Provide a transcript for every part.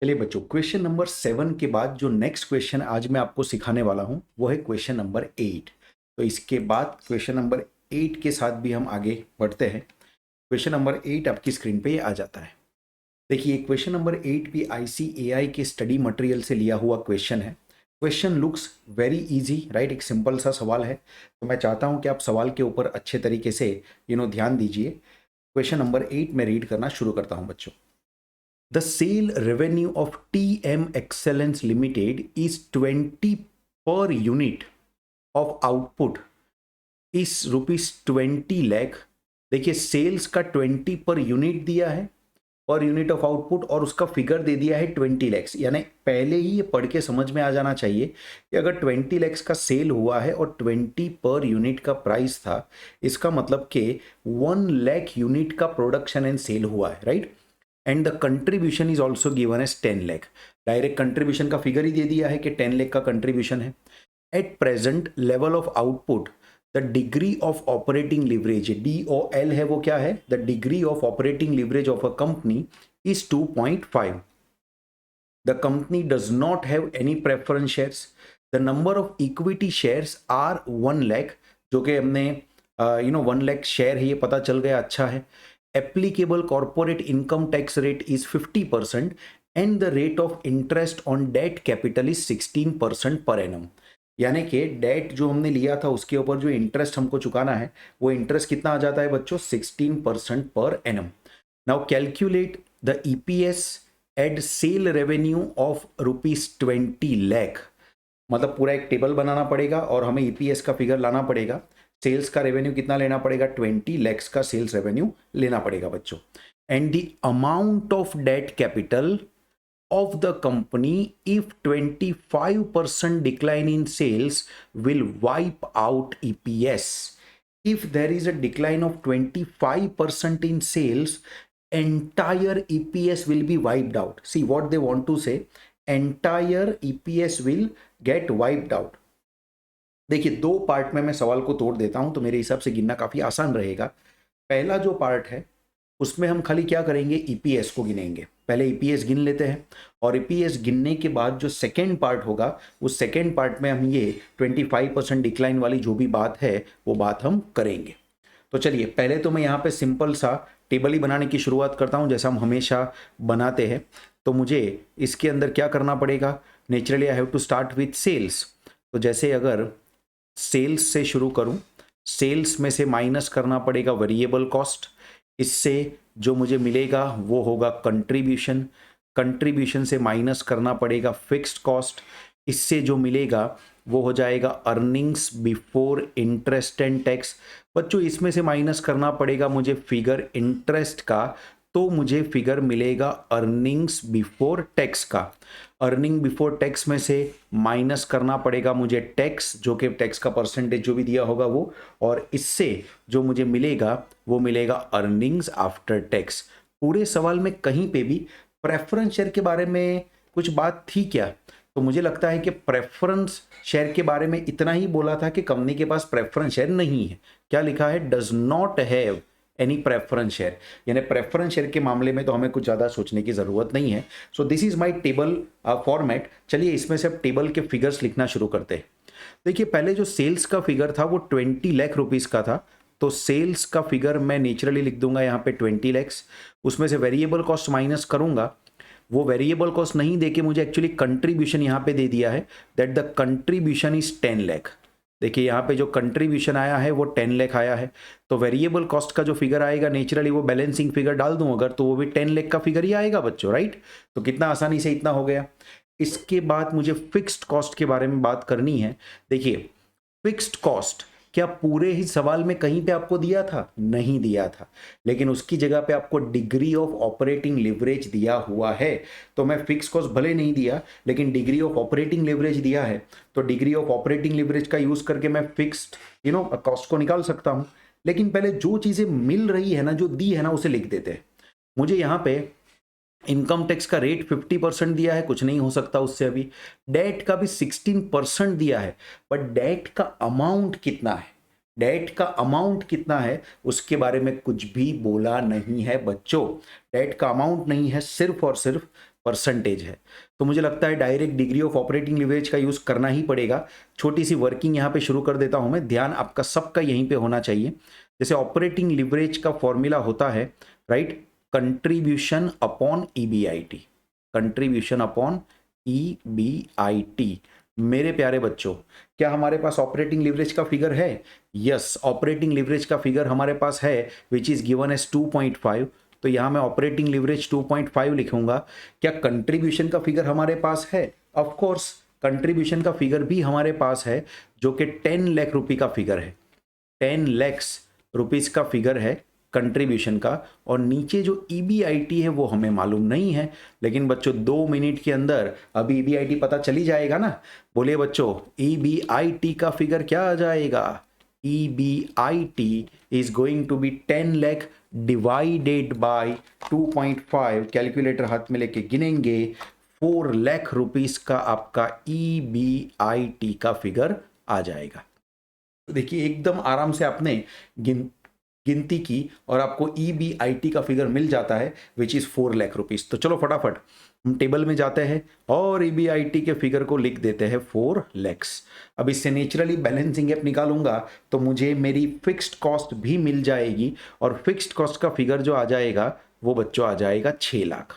चलिए बच्चों, question number 7 के बाद जो नेक्स्ट क्वेश्चन आज मैं आपको सिखाने वाला हूं वो है क्वेश्चन नंबर 8। तो इसके बाद क्वेश्चन नंबर 8 के साथ भी हम आगे बढ़ते हैं। क्वेश्चन नंबर 8 आपकी स्क्रीन पे आ जाता है। देखिए, क्वेश्चन नंबर 8 भी आईसीएआई के स्टडी मटेरियल से लिया हुआ क्वेश्चन है। Question looks very easy, right. एक सिंपल सा सवाल है, तो मैं चाहता हूं कि आप सवाल के ऊपर अच्छे तरीके से ध्यान दीजिए। क्वेश्चन नंबर 8 में रीड करना शुरू करता हूं बच्चों। The sale revenue of TM Excellence Limited is 20 per unit of output is ₹20 lakh। देखिए, सेल्स का 20 पर यूनिट दिया है, पर यूनिट ऑफ आउटपुट, और उसका फिगर दे दिया है 20 लैक्स। यानी पहले ही ये पढ़ के समझ में आ जाना चाहिए कि अगर 20 लैक्स का सेल हुआ है और 20 पर यूनिट का प्राइस था, इसका मतलब कि 1 लाख यूनिट का प्रोडक्शन एंड सेल हुआ है, right. And the contribution is also given as 10 lakh. Direct contribution का फिगर ही दे दिया है कि 10 लाख का कंट्रीब्यूशन है। At present level of output the degree of operating leverage, DOL है वो क्या है, the degree of operating leverage of a company is 2.5। The company does not have any preference shares. The number of equity shares are 1 lakh, जो कि हमने 1 lakh share है ये पता चल गया, अच्छा है। Applicable corporate income tax rate is 50% and the rate of interest on debt capital is 16% per annum। यानी कि डेट जो हमने लिया था उसके ऊपर जो इंटरेस्ट हमको चुकाना है वो इंटरेस्ट कितना आ जाता है बच्चों, 16% per annum. Now calculate the EPS at sale revenue of ₹20 lakh. मतलब पूरा एक टेबल बनाना पड़ेगा और हमें ईपीएस का फिगर लाना पड़ेगा। सेल्स का रेवेन्यू कितना लेना पड़ेगा, 20 लैक्स का सेल्स रेवेन्यू लेना पड़ेगा बच्चों। And the amount of debt capital of the company if 25% decline in sales will wipe out EPS। If there is a decline of 25% in sales, entire EPS will be wiped out। See what they want to say, entire EPS will get wiped out। देखिए, दो part में मैं सवाल को तोड़ देता हूं तो मेरे हिसाब से गिनना काफी आसान रहेगा। पहला जो पार्ट है उसमें हम खाली क्या करेंगे, ईपीएस को गिनेंगे। पहले ईपीएस गिन लेते हैं और ईपीएस गिनने के बाद जो सेकेंड पार्ट होगा उस सेकेंड पार्ट में हम ये 25% डिक्लाइन वाली जो भी बात है वो बात हम करेंगे। तो चलिए, पहले तो मैं यहाँ पे सिंपल सा टेबल ही बनाने की शुरुआत करता हूँ जैसा हम हमेशा बनाते हैं। तो मुझे इसके अंदर क्या करना पड़ेगा, naturally I have to start with sales. तो जैसे अगर सेल्स से शुरू करूं, सेल्स में से माइनस करना पड़ेगा वेरिएबल कॉस्ट। इससे जो मुझे मिलेगा वो होगा कंट्रीब्यूशन। कंट्रीब्यूशन से माइनस करना पड़ेगा फिक्स्ड कॉस्ट। इससे जो मिलेगा वो हो जाएगा earnings before interest and tax. बच्चों, इसमें से माइनस करना पड़ेगा मुझे फिगर इंटरेस्ट का, तो मुझे फिगर मिलेगा अर्निंग्स बिफोर टैक्स का। अर्निंग बिफोर टैक्स में से माइनस करना पड़ेगा मुझे टैक्स, जो कि टैक्स का परसेंटेज जो भी दिया होगा वो, और इससे जो मुझे मिलेगा वो मिलेगा अर्निंग्स आफ्टर टैक्स। पूरे सवाल में कहीं पे भी प्रेफरेंस शेयर के बारे में कुछ बात थी क्या? तो मुझे लगता है कि प्रेफरेंस शेयर के बारे में इतना ही बोला था कि कंपनी के पास प्रेफरेंस शेयर नहीं है। क्या लिखा है, does not have any preference share. यानी प्रेफरेंस शेयर के मामले में तो हमें कुछ ज़्यादा सोचने की ज़रूरत नहीं है। So this is my table format. चलिए, इसमें से अब टेबल के फिगर्स लिखना शुरू करते हैं। देखिए, पहले जो सेल्स का फिगर था वो 20 लाख रुपीज़ का था। तो सेल्स का फिगर मैं नेचुरली लिख दूंगा यहाँ पे 20 लैक्स। उसमें से वेरिएबल कॉस्ट माइनस करूंगा। वो वेरिएबल कॉस्ट नहीं देके मुझे एक्चुअली कंट्रीब्यूशन यहाँ पे दे दिया है, that the contribution is 10 lakh. देखिए, यहाँ पे जो कंट्रीब्यूशन आया है वो 10 लाख आया है। तो वेरिएबल कॉस्ट का जो फिगर आएगा नेचुरली वो बैलेंसिंग फिगर डाल दूं अगर, तो वो भी 10 लाख का फिगर ही आएगा बच्चों, राइट। तो कितना आसानी से इतना हो गया। इसके बाद मुझे फिक्स्ड कॉस्ट के बारे में बात करनी है। देखिए, फिक्स्ड कॉस्ट क्या पूरे ही सवाल में कहीं पे आपको दिया था? नहीं दिया था, लेकिन उसकी जगह पे आपको डिग्री ऑफ ऑपरेटिंग लिवरेज दिया हुआ है। तो मैं फिक्स कॉस्ट भले नहीं दिया लेकिन डिग्री ऑफ ऑपरेटिंग लिवरेज दिया है, तो डिग्री ऑफ ऑपरेटिंग लिवरेज का यूज करके मैं फिक्स्ड कॉस्ट को निकाल सकता हूं। लेकिन पहले जो चीजें मिल रही है ना, जो दी है ना, उसे लिख देते हैं। मुझे यहाँ पे इनकम टैक्स का रेट 50% दिया है, कुछ नहीं हो सकता उससे अभी। डेट का भी 16% दिया है, बट डेट का अमाउंट कितना है, डेट का अमाउंट कितना है उसके बारे में कुछ भी बोला नहीं है बच्चों। डेट का अमाउंट नहीं है, सिर्फ और सिर्फ परसेंटेज है। तो मुझे लगता है direct degree of operating leverage का यूज करना ही पड़ेगा। छोटी सी वर्किंग यहाँ पे शुरू कर देता हूं मैं, ध्यान आपका सबका यहीं पे होना चाहिए। जैसे ऑपरेटिंग लिवरेज का फॉर्मूला होता है, right, contribution upon EBIT, contribution upon EBIT. मेरे प्यारे बच्चों, क्या हमारे पास ऑपरेटिंग लिवरेज का फिगर है? यस, ऑपरेटिंग लिवरेज का फिगर हमारे पास है, विच इज गिवन एज 2.5। तो यहां मैं ऑपरेटिंग लिवरेज 2.5 लिखूंगा। क्या कंट्रीब्यूशन का फिगर हमारे पास है? ऑफ कोर्स कंट्रीब्यूशन का फिगर भी हमारे पास है, जो कि 10 लाख रुपए का फिगर है। 10 लैक्स रुपीस का फिगर है कंट्रीब्यूशन का। और नीचे जो ईबीआईटी है वो हमें मालूम नहीं है, लेकिन बच्चों 2 मिनट के अंदर अभी ईबीआईटी पता चली जाएगा ना। बोलिए बच्चों, ईबीआईटी का फिगर क्या आ जाएगा? EBIT is going to be 10 lakh divided by 2.5। Calculator हाथ में लेके गिनेंगे, 4 लाख रुपीस का आपका ईबीआईटी का फिगर आ जाएगा। देखिए एकदम आराम से आपने गिनती की और आपको ईबीआईटी का फिगर मिल जाता है, विच इज 4 लाख रुपीस। तो चलो फटाफट हम टेबल में जाते हैं और ईबीआईटी के फिगर को लिख देते हैं 4 लैक्स। अब इससे नेचुरली बैलेंसिंग गैप निकालूंगा तो मुझे मेरी फिक्स्ड कॉस्ट भी मिल जाएगी, और फिक्स्ड कॉस्ट का फिगर जो आ जाएगा वो बच्चों आ जाएगा 6 लाख।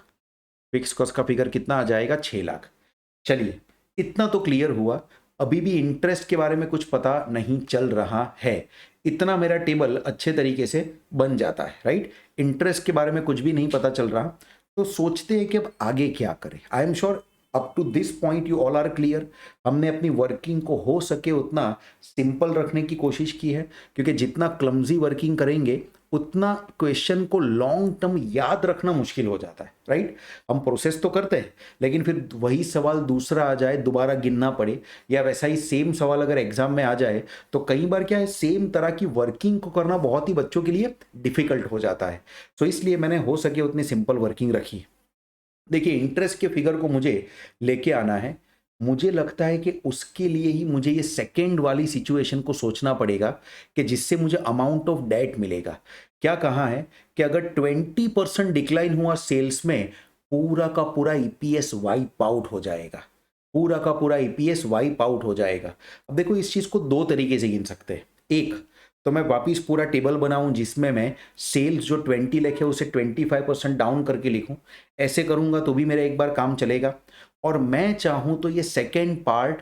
फिक्स्ड कॉस्ट का फिगर कितना आ जाएगा? 6 लाख। चलिए इतना तो क्लियर हुआ। अभी भी इंटरेस्ट के बारे में कुछ पता नहीं चल रहा है। इतना मेरा टेबल अच्छे तरीके से बन जाता है, राइट। इंटरेस्ट के बारे में कुछ भी नहीं पता चल रहा, तो सोचते हैं कि अब आगे क्या करें। I am sure up to this point you all are clear. हमने अपनी वर्किंग को हो सके उतना सिंपल रखने की कोशिश की है, क्योंकि जितना क्लमजी वर्किंग करेंगे उतना क्वेश्चन को लॉन्ग टर्म याद रखना मुश्किल हो जाता है, राइट। हम प्रोसेस तो करते हैं, लेकिन फिर वही सवाल दूसरा आ जाए, दोबारा गिनना पड़े, या वैसा ही सेम सवाल अगर एग्जाम में आ जाए तो कई बार क्या है, सेम तरह की वर्किंग को करना बहुत ही बच्चों के लिए डिफिकल्ट हो जाता है। तो इसलिए मैंने हो सके उतनी सिंपल वर्किंग रखी। देखिए इंटरेस्ट के फिगर को मुझे लेके आना है। मुझे लगता है कि उसके लिए ही मुझे ये सेकेंड वाली सिचुएशन को सोचना पड़ेगा कि जिससे मुझे अमाउंट ऑफ डेट मिलेगा। क्या कहा है कि अगर 20% डिक्लाइन हुआ सेल्स में, पूरा का पूरा ईपीएस वाइप आउट हो जाएगा, पूरा का पूरा ईपीएस वाइप आउट हो जाएगा। अब देखो इस चीज को दो तरीके से गिन सकते हैं। एक तो मैं वापिस पूरा टेबल बनाऊं जिसमें मैं सेल्स जो 20 लाख है उसे 25% डाउन करके लिखूं। ऐसे करूंगा तो भी मेरा एक बार काम चलेगा। और मैं चाहूं तो ये सेकेंड पार्ट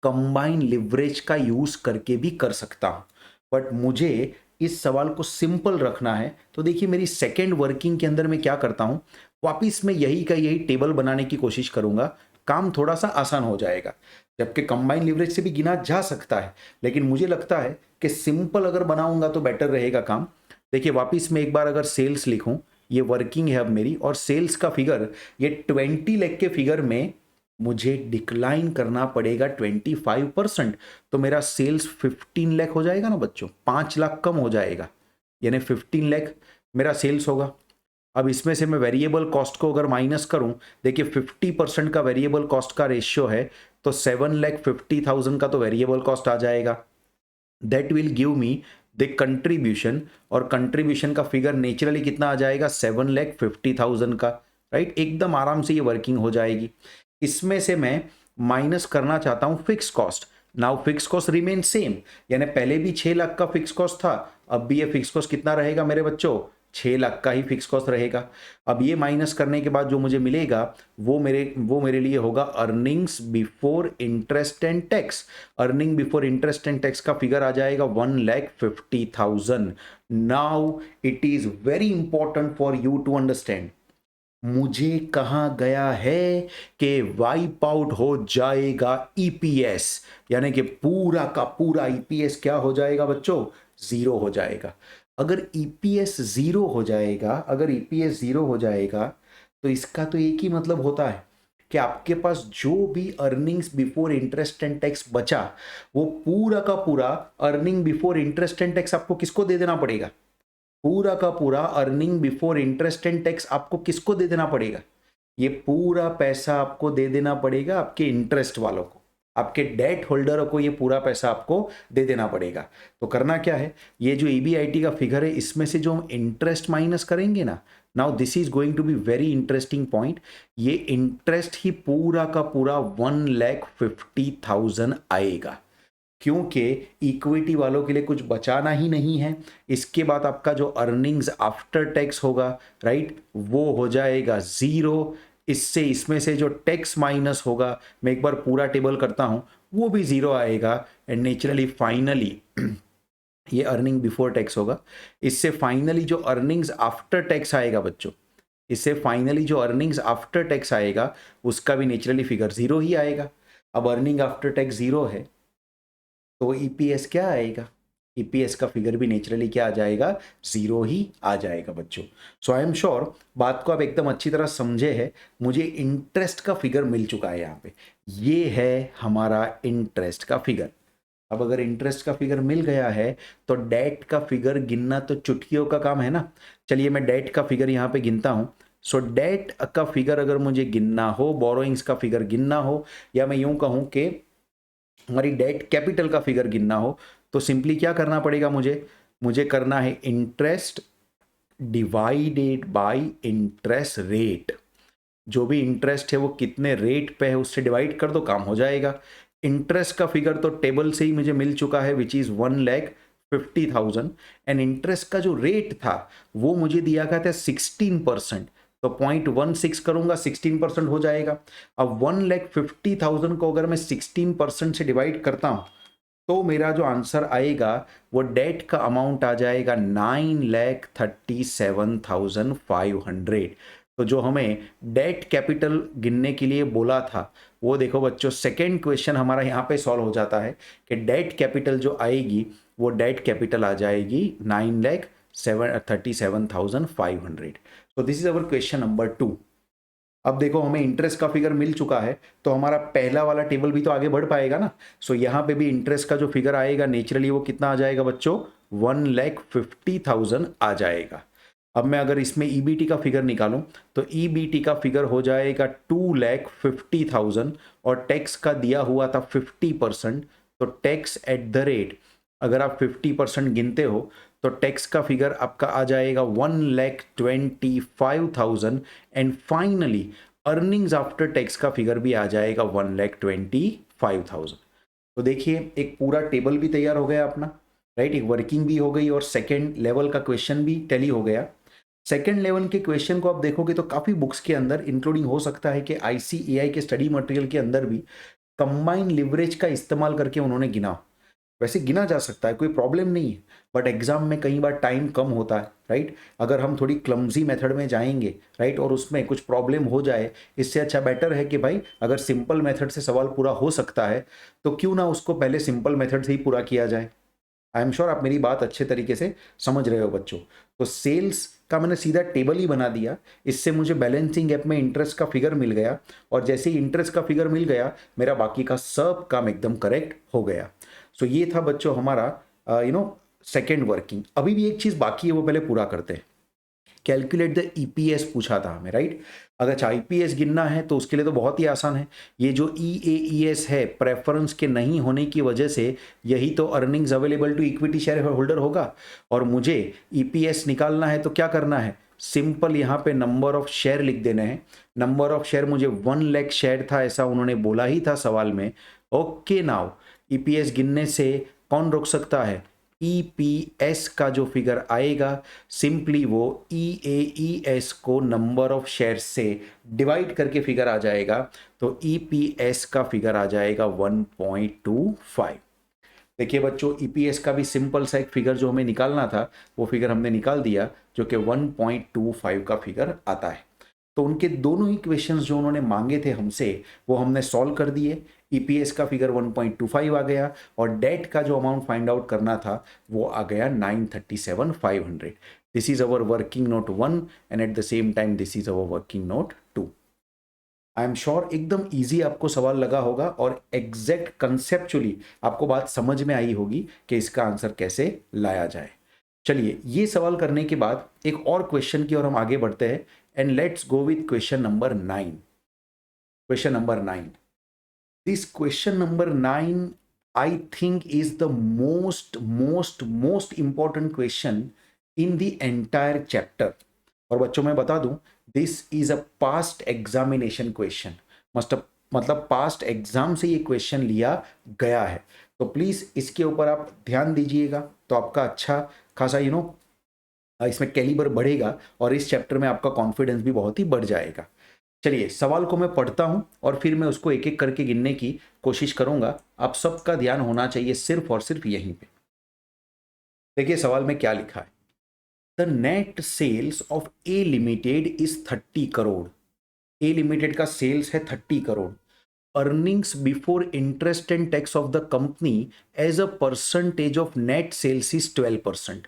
कंबाइन लिवरेज का यूज करके भी कर सकता हूं, बट मुझे इस सवाल को सिंपल रखना है। तो देखिए मेरी सेकेंड वर्किंग के अंदर मैं क्या करता हूं, वापिस मैं यही का यही टेबल बनाने की कोशिश करूंगा। काम थोड़ा सा आसान हो जाएगा, जबकि कंबाइन लिवरेज से भी गिना जा सकता है, लेकिन मुझे लगता है कि सिंपल अगर बनाऊंगा तो बेटर रहेगा काम। देखिए वापिस मैं एक बार अगर सेल्स लिखूं, ये वर्किंग है अब मेरी, और सेल्स का फिगर ये 20 लाख के फिगर में मुझे डिक्लाइन करना पड़ेगा 25%। तो मेरा सेल्स 15 लाख हो जाएगा ना बच्चों, 5 लाख कम हो जाएगा, यानी 15 लाख मेरा सेल्स होगा। अब इसमें से मैं वेरिएबल कॉस्ट को अगर माइनस करूं, देखिए 50% का वेरिएबल कॉस्ट का रेशियो है, तो 7,50,000 का तो वेरिएबल कॉस्ट आ जाएगा। That will give me the contribution, और कंट्रीब्यूशन का फिगर नेचुरली कितना आ जाएगा? 7,50,000 का, राइट। एकदम आराम से ये वर्किंग हो जाएगी। इसमें से मैं माइनस करना चाहता हूं fix cost. Now fix cost remain same, यानी पहले भी 6 लाख का फिक्स कॉस्ट था, अब भी ये फिक्स कॉस्ट कितना रहेगा मेरे बच्चों? 6 लाख का ही फिक्स कॉस्ट रहेगा। अब ये माइनस करने के बाद जो मुझे मिलेगा वो मेरे लिए होगा earnings before interest and tax. Earning before interest and tax का फिगर आ जाएगा 1,50,000। Now it is very important for you to understand, मुझे कहा गया है कि वाइप आउट हो जाएगा ईपीएस, यानी कि पूरा का पूरा ईपीएस क्या हो जाएगा बच्चों? जीरो हो जाएगा। अगर ईपीएस जीरो हो जाएगा, अगर ईपीएस जीरो हो जाएगा, तो इसका तो एक ही मतलब होता है कि आपके पास जो भी earnings before interest and tax बचा, वो पूरा का पूरा earning before interest and tax आपको किसको दे देना पड़ेगा? पूरा का पूरा earning before interest and tax आपको किसको दे देना पड़ेगा? ये पूरा पैसा आपको दे देना पड़ेगा आपके इंटरेस्ट वालों को। आपके डेट होल्डर को ये पूरा पैसा आपको दे देना पड़ेगा। तो करना क्या है, ये जो ईबीआईटी का फिगर है इसमें से जो हम इंटरेस्ट माइनस करेंगे ना, now this is going to be very interesting point. ये इंटरेस्ट ही पूरा का पूरा 1,50,000 आएगा, क्योंकि इक्विटी वालों के लिए कुछ बचाना ही नहीं है। इसके बाद आपका जो अर्निंग्स आफ्टर टैक्स होगा, राइट, वो हो जाएगा जीरो। इससे इसमें से जो टैक्स माइनस होगा, मैं एक बार पूरा टेबल करता हूं, वो भी जीरो आएगा। एंड नेचुरली फाइनली ये अर्निंग बिफोर टैक्स होगा। इससे फाइनली जो अर्निंग्स आफ्टर टैक्स आएगा बच्चों, इससे फाइनली जो अर्निंग्स आफ्टर टैक्स आएगा उसका भी नेचुरली फिगर जीरो ही आएगा। अब अर्निंग आफ्टर टैक्स जीरो है तो ईपीएस क्या आएगा, ईपीएस का फिगर भी नेचुरली क्या आ जाएगा, जीरो ही आ जाएगा बच्चों। सो आई एम श्योर बात को आप एकदम अच्छी तरह समझे हैं। मुझे इंटरेस्ट का फिगर मिल चुका है यहाँ पे, ये है हमारा इंटरेस्ट का फिगर। अब अगर इंटरेस्ट का फिगर मिल गया है तो डेट का फिगर गिनना तो चुटकियों का काम है ना। चलिए मैं डेट का फिगर यहाँ पे गिनता हूँ। सो डेट का फिगर अगर मुझे गिनना हो, बोरोइंग्स का फिगर गिनना हो, या मैं यूं कहूं कि हमारी डेट कैपिटल का फिगर गिनना हो, तो सिंपली क्या करना पड़ेगा, मुझे करना है interest divided by interest rate. जो भी इंटरेस्ट है वो कितने रेट पे है उससे डिवाइड कर दो, काम हो जाएगा। इंटरेस्ट का फिगर तो टेबल से ही मुझे मिल चुका है, विच इज 1,50,000। एंड इंटरेस्ट का जो रेट था वो मुझे दिया गया था 16%, तो 0.16 करूंगा 16% हो जाएगा। अब 1,50,000 को अगर मैं 16% से डिवाइड करता हूं तो मेरा जो आंसर आएगा वो डेट का अमाउंट आ जाएगा 9,37,500। तो जो हमें डेट कैपिटल गिनने के लिए बोला था वो देखो बच्चों, सेकेंड क्वेश्चन हमारा यहाँ पे सॉल्व हो जाता है कि डेट कैपिटल जो आएगी वो डेट कैपिटल आ जाएगी 9,37,500। तो this is our question number 2। अब देखो हमें इंटरेस्ट का फिगर मिल चुका है तो हमारा पहला वाला टेबल भी तो आगे बढ़ पाएगा ना। सो यहाँ पे भी इंटरेस्ट का जो फिगर आएगा नेचुरली वो कितना आ जाएगा बच्चों, 1,50,000 आ जाएगा। अब मैं अगर इसमें ईबीटी का फिगर निकालूं तो ईबीटी का फिगर हो जाएगा 2,50,000 और टैक्स का दिया हुआ था 50%। तो टैक्स एट द रेट अगर आप 50% गिनते हो तो टैक्स का फिगर आपका आ जाएगा 1,25,000। And finally earnings after tax का फिगर भी आ जाएगा 1,25,000। तो देखिए एक पूरा टेबल भी तैयार हो गया अपना, राइट, एक वर्किंग भी हो गई और सेकेंड लेवल का क्वेश्चन भी टैली हो गया। सेकेंड लेवल के क्वेश्चन को आप देखोगे तो काफी बुक्स के अंदर इंक्लूडिंग हो सकता है कि आईसीएआई के स्टडी मटेरियल के अंदर भी कंबाइन लिवरेज का इस्तेमाल करके उन्होंने गिना हो। वैसे गिना जा सकता है, कोई प्रॉब्लम नहीं है, बट एग्जाम में कई बार टाइम कम होता है, राइट। अगर हम थोड़ी क्लमजी मेथड में जाएंगे, राइट, और उसमें कुछ प्रॉब्लम हो जाए, इससे अच्छा बेटर है कि भाई अगर सिंपल मेथड से सवाल पूरा हो सकता है तो क्यों ना उसको पहले सिंपल मेथड से ही पूरा किया जाए। आई एम श्योर आप मेरी बात अच्छे तरीके से समझ रहे हो बच्चों। तो सेल्स का मैंने सीधा टेबल ही बना दिया, इससे मुझे बैलेंसिंग गैप में इंटरेस्ट का फिगर मिल गया, और जैसे ही इंटरेस्ट का फिगर मिल गया मेरा बाकी का सब काम एकदम करेक्ट हो गया। सो ये था बच्चों हमारा सेकेंड वर्किंग। अभी भी एक चीज बाकी है वो पहले पूरा करते हैं। कैलकुलेट द ईपीएस पूछा था हमें, राइट। अगर ईपीएस गिनना है तो उसके लिए तो बहुत ही आसान है। ये जो ईएईएस है प्रेफरेंस के नहीं होने की वजह से यही तो earnings available to equity share holder होगा, और मुझे ईपीएस निकालना है तो क्या करना है, सिंपल यहाँ पे नंबर ऑफ शेयर लिख देने हैं। नंबर ऑफ शेयर मुझे 1 लाख शेयर था ऐसा उन्होंने बोला ही था सवाल में। ओके नाउ ईपीएस गिनने से कौन रोक सकता है, ईपीएस का जो फिगर आएगा सिंपली वो ईएईएस को नंबर ऑफ शेयर से डिवाइड करके फिगर आ जाएगा। तो ईपीएस का फिगर आ जाएगा 1.25। देखिए बच्चों ईपीएस का भी सिंपल सा एक फिगर जो हमें निकालना था वो फिगर हमने निकाल दिया, जो कि 1.25 का फिगर आता है। तो उनके दोनों ही क्वेश्चंस जो उन्होंने मांगे थे हमसे वो हमने सॉल्व कर दिए। ईपीएस का फिगर 1.25 आ गया और डेट का जो अमाउंट फाइंड आउट करना था वो आ गया 937,500। This is our working note 1 and at the same time this is our working note 2। I am sure एकदम इजी आपको सवाल लगा होगा और एग्जैक्ट कंसेप्चुअली आपको बात समझ में आई होगी कि इसका आंसर कैसे लाया जाए। चलिए ये सवाल करने के बाद एक और क्वेश्चन की ओर हम आगे बढ़ते हैं and let's go with question number 9। Question number 9, This question number 9, I think, is the most important question in the entire chapter. और बच्चों मैं बता दूं, this is a past examination question, मतलब पास्ट एग्जाम से ये क्वेश्चन लिया गया है। तो प्लीज इसके ऊपर आप ध्यान दीजिएगा, तो आपका अच्छा खासा इसमें कैलिबर बढ़ेगा और इस चैप्टर में आपका कॉन्फिडेंस भी बहुत ही बढ़ जाएगा। चलिए सवाल को मैं पढ़ता हूं और फिर मैं उसको एक एक करके गिनने की कोशिश करूंगा। आप सबका ध्यान होना चाहिए सिर्फ और सिर्फ यहीं पे। देखिए सवाल में क्या लिखा है। The net sales of A limited is 30 crore. A limited का सेल्स है 30 crore. Earnings before interest and tax of the company as a percentage of net sales is 12%।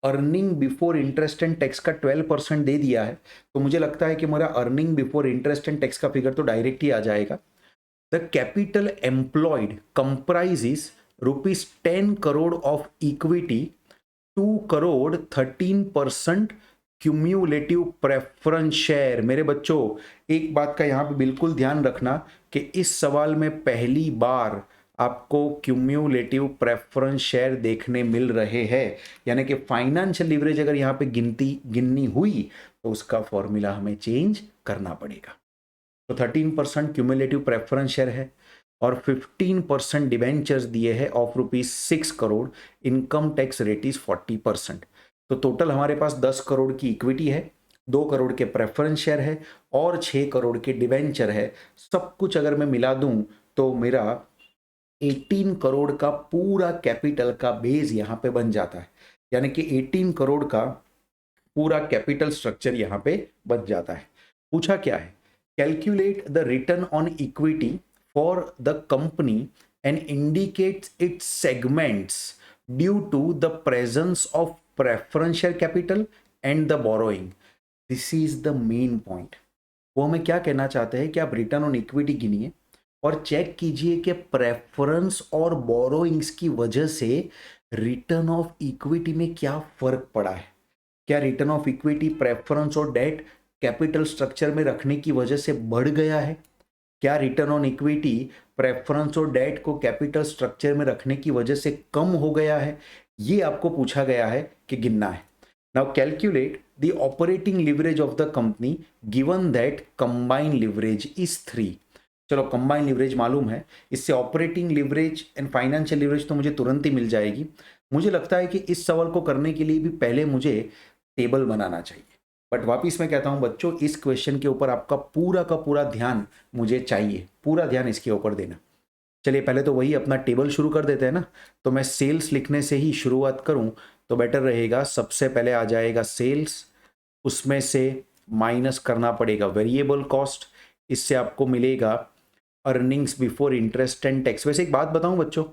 Earning before interest and tax का 12% दे दिया है, तो मुझे लगता है कि मेरा earning before interest and tax का फिगर तो डायरेक्ट ही आ जाएगा। The capital employed comprises ₹10 crore of equity, 2 crore 13% cumulative preference share. मेरे बच्चों एक बात का यहां पे बिल्कुल ध्यान रखना कि इस सवाल में पहली बार आपको क्यूम्यूलेटिव प्रेफरेंस शेयर देखने मिल रहे हैं, यानी कि फाइनेंशियल लीवरेज अगर यहां पे गिननी हुई तो उसका फॉर्मूला हमें चेंज करना पड़ेगा। तो 13% क्यूमुलेटिव प्रेफरेंस शेयर है और 15% डिवेंचर्स दिए हैं of ₹6 crore. Income tax rate is 40%। तो टोटल हमारे पास 10 करोड़ की इक्विटी है, 2 करोड़ के प्रेफरेंस शेयर है और 6 करोड़ के डिवेंचर है। सब कुछ अगर मैं मिला दूं तो मेरा 18 करोड़ का पूरा कैपिटल का बेस यहां पे बन जाता है, यानी कि 18 करोड़ का पूरा कैपिटल स्ट्रक्चर यहां पे बन जाता है। पूछा क्या है, calculate the return on equity for the company and indicates its segments due to the presence of preferential capital and the borrowing. This is the main point. वो हमें क्या कहना चाहते हैं कि आप रिटर्न ऑन इक्विटी गिनिए और चेक कीजिए कि प्रेफरेंस और बोरोइंग्स की वजह से रिटर्न ऑफ इक्विटी में क्या फर्क पड़ा है। क्या रिटर्न ऑफ इक्विटी प्रेफरेंस और डेट कैपिटल स्ट्रक्चर में रखने की वजह से बढ़ गया है? क्या रिटर्न ऑन इक्विटी प्रेफरेंस और डेट को कैपिटल स्ट्रक्चर में रखने की वजह से कम हो गया है? ये आपको पूछा गया है कि गिनना है। Now calculate the operating leverage of the company given that combined leverage is 3। चलो कंबाइंड लिवरेज मालूम है, इससे operating leverage and financial leverage तो मुझे तुरंत ही मिल जाएगी। मुझे लगता है कि इस सवाल को करने के लिए भी पहले मुझे टेबल बनाना चाहिए। बट वापिस मैं कहता हूं बच्चों, इस क्वेश्चन के ऊपर आपका पूरा का पूरा ध्यान मुझे चाहिए, पूरा ध्यान इसके ऊपर देना। चलिए पहले तो वही अपना टेबल शुरू कर देते हैं ना। तो मैं सेल्स लिखने से ही शुरुआत करूं तो बेटर रहेगा। सबसे पहले आ जाएगा सेल्स, उसमें से माइनस करना पड़ेगा वेरिएबल कॉस्ट, इससे आपको मिलेगा earnings before interest and tax. वैसे एक बात बताऊं बच्चों,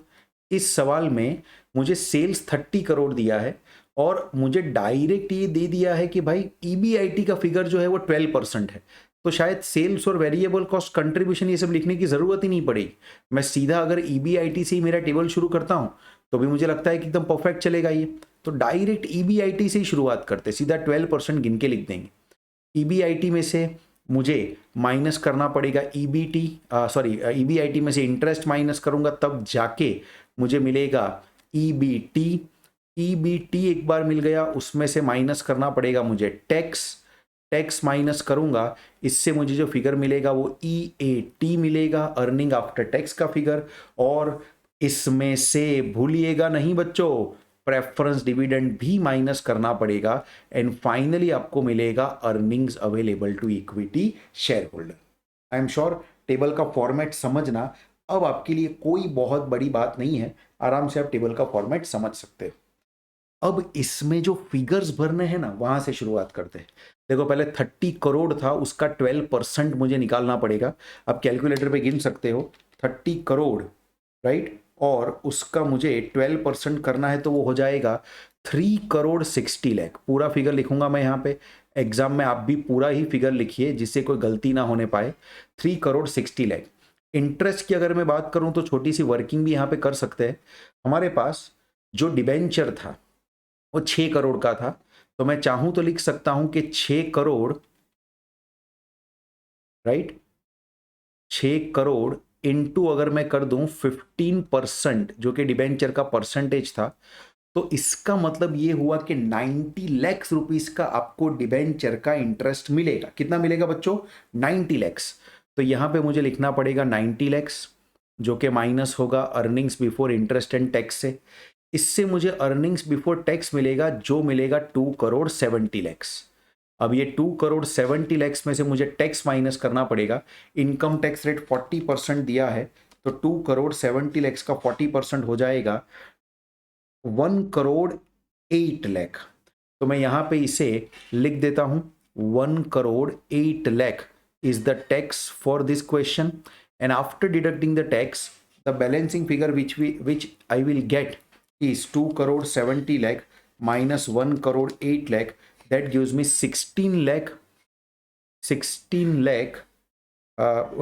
इस सवाल में मुझे सेल्स 30 करोड़ दिया है और मुझे डायरेक्ट ये दे दिया है कि भाई ईबीआईटी का फिगर जो है वो 12% है, तो शायद सेल्स और वेरिएबल कॉस्ट कंट्रीब्यूशन ये सब लिखने की जरूरत ही नहीं पड़ेगी। मैं सीधा अगर ईबीआईटी से ही मेरा टेबल शुरू करता हूं तो भी मुझे लगता है कि एकदम परफेक्ट चलेगा ये। तो डायरेक्ट ईबीआईटी से ही शुरुआत करते, सीधा 12% गिन के लिख देंगे। ईबीआईटी में से मुझे माइनस करना पड़ेगा ईबीटी, सॉरी ईबीआईटी में से इंटरेस्ट माइनस करूंगा तब जाके मुझे मिलेगा ईबीटी। ईबीटी एक बार मिल गया, उसमें से माइनस करना पड़ेगा मुझे टैक्स। टैक्स माइनस करूंगा, इससे मुझे जो फिगर मिलेगा वो ईएटी मिलेगा, अर्निंग आफ्टर टैक्स का फिगर। और इसमें से भूलिएगा नहीं बच्चों, प्रेफरेंस डिविडेंड भी माइनस करना पड़ेगा। एंड फाइनली आपको मिलेगा earnings available to equity share holder. I am sure table का फॉर्मेट समझना अब आपके लिए कोई बहुत बड़ी बात नहीं है, आराम से आप टेबल का फॉर्मेट समझ सकते हो। अब इसमें जो फिगर्स भरने हैं ना, वहां से शुरुआत करते हैं। देखो पहले 30 करोड़ था, उसका 12% मुझे निकालना पड़ेगा। अब कैलकुलेटर पे गिन सकते हो 30 करोड़, राइट, और उसका मुझे 12% करना है तो वो हो जाएगा 3 करोड़ 60 लाख। पूरा फिगर लिखूंगा मैं यहाँ पे, एग्जाम में आप भी पूरा ही फिगर लिखिए जिससे कोई गलती ना होने पाए। 3 करोड़ 60 लाख। इंटरेस्ट की अगर मैं बात करूं तो छोटी सी वर्किंग भी यहाँ पे कर सकते हैं। हमारे पास जो डिबेंचर था वो 6 करोड़ का था, तो मैं चाहूं तो लिख सकता हूं कि 6 करोड़, राइट, 6 करोड़ इनटू अगर मैं कर दूं 15% जो कि डिबेंचर का परसेंटेज था, तो इसका मतलब ये हुआ कि 90 लाख रुपीस का आपको डिबेंचर का इंटरेस्ट मिलेगा। कितना मिलेगा बच्चों? 90 लैक्स। तो यहां पे मुझे लिखना पड़ेगा 90 लैक्स, जो कि माइनस होगा earnings before interest and tax से। इससे मुझे अर्निंग्स बिफोर टैक्स मिलेगा, जो मिलेगा 2 करोड़ 70 लैक्स। अब ये 2 करोड़ 70 लैक्स में से मुझे टैक्स माइनस करना पड़ेगा। इनकम टैक्स रेट 40% दिया है, तो 2 करोड़ 70 लैक्स का 40% हो जाएगा 1 करोड़ 8 लाख। तो मैं यहां पे इसे लिख देता हूं, 1 crore 8 lakh is the tax for this question, and after deducting the tax, the balancing figure which I will get is 2 crore 70 lakh minus 1 crore 8 lakh. That gives me 16 lakh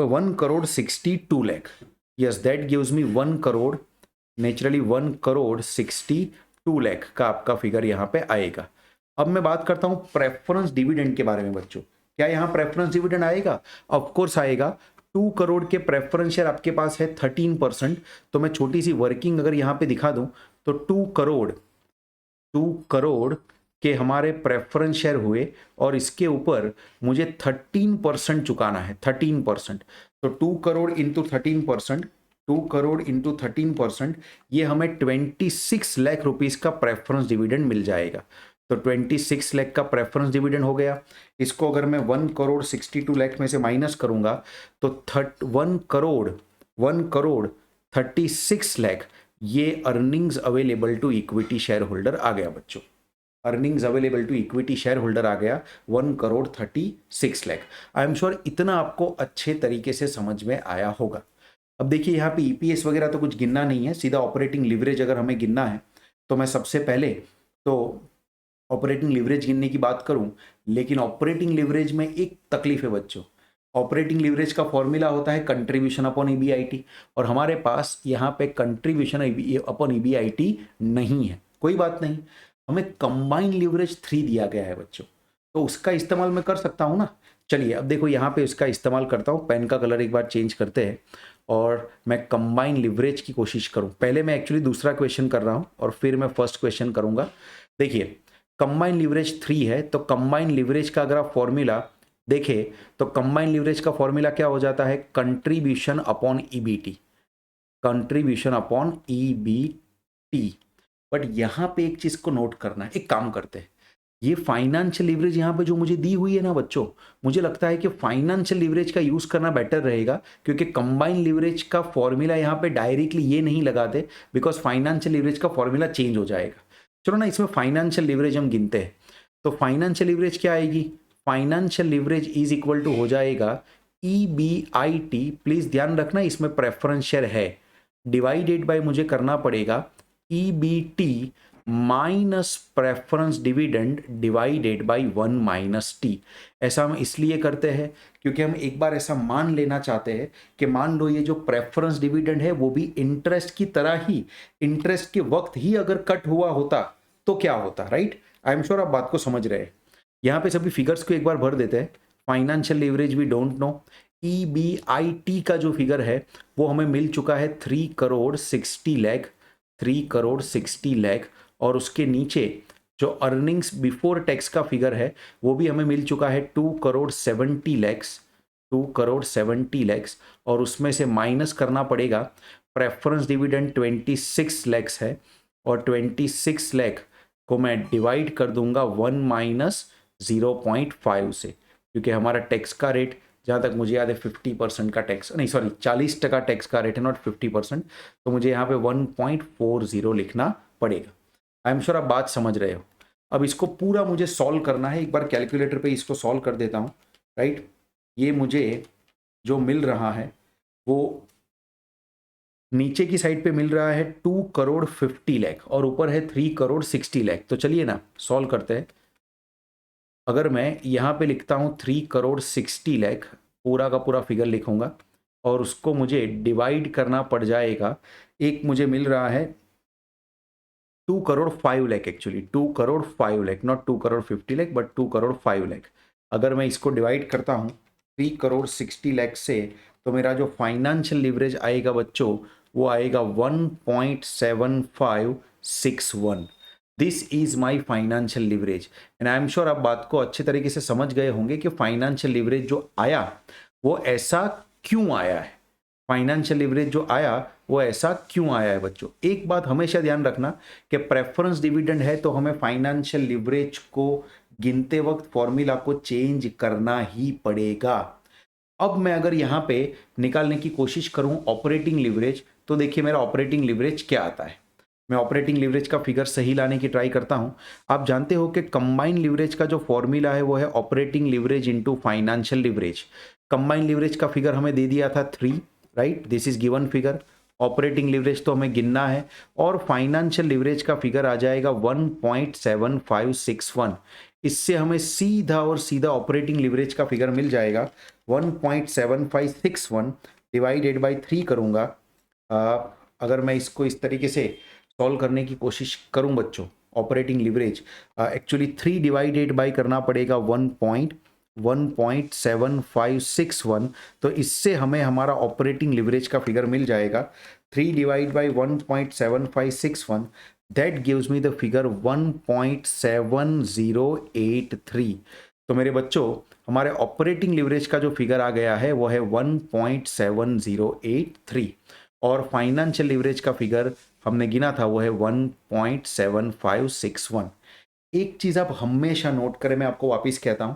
1 crore 62 lakh. Yes, that gives me 1 crore, naturally 1 crore 62 lakh का आपका figure यहाँ पे आएगा। अब मैं बात करता हूँ प्रेफरेंस डिविडेंड के बारे में बच्चों। क्या यहाँ प्रेफरेंस डिविडेंड आएगा? ऑफ कोर्स आएगा। 2 करोड़ के प्रेफरेंस शेयर आपके पास है 13%। तो मैं छोटी सी वर्किंग अगर यहाँ पे दिखा दूं, तो 2 करोड़ के हमारे प्रेफरेंस शेयर हुए और इसके ऊपर मुझे 13% चुकाना है, 13%। तो 2 करोड़ इंटू 13%, 2 करोड़ इंटू 13%, ये हमें 26 लाख रुपीस का प्रेफरेंस डिविडेंड मिल जाएगा। तो 26 लाख का प्रेफरेंस डिविडेंड हो गया। इसको अगर मैं 1 करोड़ 62 लाख में से माइनस करूंगा, तो 1 करोड़ 36 लाख ये earnings available to equity share holder आ गया बच्चों। Earnings available to equity share holder आ गया 1 crore 36 lakh. I am sure इतना आपको अच्छे तरीके से समझ में आया होगा। अब देखिए यहाँ पे ईपीएस वगैरह तो कुछ गिनना नहीं है, सीधा ऑपरेटिंग लिवरेज अगर हमें गिनना है तो मैं सबसे पहले तो ऑपरेटिंग लिवरेज गिनने की बात करूं, लेकिन ऑपरेटिंग लिवरेज में एक तकलीफ है बच्चों। ऑपरेटिंग लिवरेज का फॉर्मूला होता है कंट्रीब्यूशन अपॉन ईबीआईटी, और हमारे पास यहाँ पे कंट्रीब्यूशन अपॉन ईबीआईटी नहीं है। कोई बात नहीं, हमें कंबाइंड लिवरेज 3 दिया गया है बच्चों, तो उसका इस्तेमाल मैं कर सकता हूँ ना। चलिए अब देखो यहाँ पे उसका इस्तेमाल करता हूँ। पेन का कलर एक बार चेंज करते हैं और मैं कंबाइन लिवरेज की कोशिश करूं। पहले मैं एक्चुअली दूसरा क्वेश्चन कर रहा हूं और फिर मैं फर्स्ट क्वेश्चन करूंगा। देखिए कंबाइन लिवरेज 3 है, तो कंबाइन लिवरेज का अगर आप फॉर्मूला देखें तो कंबाइन लिवरेज का फॉर्मूला क्या हो जाता है? Contribution upon EBT, contribution upon EBT. But यहां पे एक चीज को नोट करना है, एक काम करते हैं, ये फाइनेंशियल लिवरेज यहाँ पे जो मुझे दी हुई है ना बच्चों, मुझे लगता है कि फाइनेंशियल लिवरेज का यूज करना बेटर रहेगा, क्योंकि कंबाइन लिवरेज का फॉर्मूला यहाँ पे डायरेक्टली ये नहीं लगाते, बिकॉज फाइनेंशियल लिवरेज का फॉर्मूला चेंज हो जाएगा। चलो ना, इसमें फाइनेंशियल लिवरेज हम गिनते हैं। तो फाइनेंशियल लिवरेज क्या आएगी? Financial leverage is equal to हो जाएगा EBIT। प्लीज ध्यान रखना इसमें प्रेफरेंस शेयर है, डिवाइडेड बाय मुझे करना पड़ेगा EBT minus preference dividend divided by 1 minus T. ऐसा हम इसलिए करते हैं क्योंकि हम एक बार ऐसा मान लेना चाहते हैं कि मान लो ये जो प्रेफरेंस डिविडेंड है वो भी इंटरेस्ट की तरह ही, इंटरेस्ट के वक्त ही अगर कट हुआ होता तो क्या होता, राइट? आई एम श्योर आप बात को समझ रहे हैं। यहाँ पे सभी फिगर्स को एक बार भर देते हैं। Financial leverage we don't know, EBIT का जो फिगर है वो हमें मिल चुका है 3 करोड़ 60 लाख, 3 करोड़ 60 लाख, और उसके नीचे जो अर्निंग्स बिफोर टैक्स का फिगर है वो भी हमें मिल चुका है 2 करोड़ 70 लैक्स, 2 करोड़ 70 लैक्स, और उसमें से माइनस करना पड़ेगा प्रेफरेंस डिविडेंड 26 लैक्स है, और 26 लाख को मैं डिवाइड कर दूंगा 1 माइनस 0.5 से, क्योंकि हमारा टैक्स का रेट जहाँ तक मुझे याद है 50% का टैक्स, नहीं सॉरी 40% टैक्स का रेट है, नॉट 50%। तो मुझे यहाँ पे 1.40 लिखना पड़ेगा। आई एम श्योर आप बात समझ रहे हो। अब इसको पूरा मुझे सॉल्व करना है, एक बार कैलकुलेटर पे इसको सॉल्व कर देता हूँ, राइट? ये मुझे जो मिल रहा है वो नीचे की साइड पे मिल रहा है 2 करोड़ 50 लाख और ऊपर है 3 करोड़ 60 लाख। तो चलिए ना सॉल्व करते हैं। अगर मैं यहाँ पे लिखता हूँ 3 करोड़ 60 लाख, पूरा का पूरा फिगर लिखूंगा और उसको मुझे डिवाइड करना पड़ जाएगा, एक मुझे मिल रहा है 2 crore 5 lakh, actually 2 crore 5 lakh, not 2 crore 50 lakh but 2 crore 5 lakh. अगर मैं इसको डिवाइड करता हूँ 3 करोड़ 60 लाख से तो मेरा जो फाइनेंशियल लिवरेज आएगा बच्चों वो आएगा 1.7561। This is my financial leverage and I am sure आप बात को अच्छे तरीके से समझ गए होंगे कि फाइनेंशियल लिवरेज जो आया वो ऐसा क्यों आया है। फाइनेंशियल लिवरेज जो आया वो ऐसा क्यों आया है बच्चों। एक बात हमेशा ध्यान रखना कि प्रेफरेंस डिविडेंड है तो हमें फाइनेंशियल लिवरेज को गिनते वक्त फॉर्मूला को चेंज करना ही पड़ेगा। अब मैं अगर यहां पे निकालने की कोशिश करूं ऑपरेटिंग लिवरेज, तो देखिए मेरा ऑपरेटिंग लिवरेज क्या आता है। मैं ऑपरेटिंग लिवरेज का फिगर सही लाने की ट्राई करता हूं। आप जानते हो कि कंबाइंड लिवरेज का जो फॉर्मूला है वो है operating leverage into financial leverage. Combined leverage का फिगर हमें दे दिया था 3, right, this is given figure. Operating leverage तो हमें गिनना है और फाइनेंशियल लिवरेज का फिगर आ जाएगा 1.7561। इससे हमें सीधा और सीधा ऑपरेटिंग लिवरेज का फिगर मिल जाएगा 1.7561 डिवाइडेड बाई 3 करूंगा। अगर मैं इसको इस तरीके से सॉल्व करने की कोशिश करूं बच्चों, operating leverage actually 3 divided by करना पड़ेगा 1.7561। तो इससे हमें हमारा ऑपरेटिंग लिवरेज का फिगर मिल जाएगा 3 divide by 1.7561, that gives me the figure 1.7083। तो मेरे बच्चों हमारे ऑपरेटिंग लिवरेज का जो फिगर आ गया है वो है 1.7083 और फाइनेंशियल लिवरेज का फिगर हमने गिना था वो है 1.7561। एक चीज आप हमेशा नोट करें, मैं आपको वापस कहता हूं,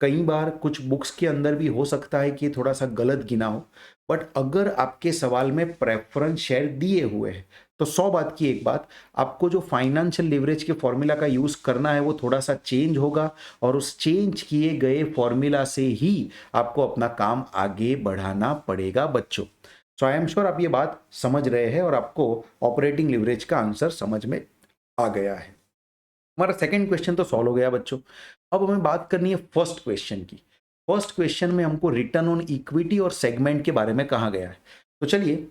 कई बार कुछ बुक्स के अंदर भी हो सकता है कि ये थोड़ा सा गलत गिना हो, बट अगर आपके सवाल में प्रेफरेंस शेयर दिए हुए हैं तो 100 बात की एक बात, आपको जो फाइनेंशियल लिवरेज के फॉर्मूला का यूज करना है वो थोड़ा सा चेंज होगा और उस चेंज किए गए फॉर्मूला से ही आपको अपना काम आगे बढ़ाना पड़ेगा बच्चों। सो आई एम श्योर आप ये बात समझ रहे हैं और आपको ऑपरेटिंग लिवरेज का आंसर समझ में आ गया है। हमारा सेकंड क्वेश्चन तो सॉल्व हो गया बच्चों। अब हमें बात करनी है फर्स्ट क्वेश्चन की। फर्स्ट क्वेश्चन में हमको रिटर्न ऑन इक्विटी और सेगमेंट के बारे में कहा गया है। तो चलिए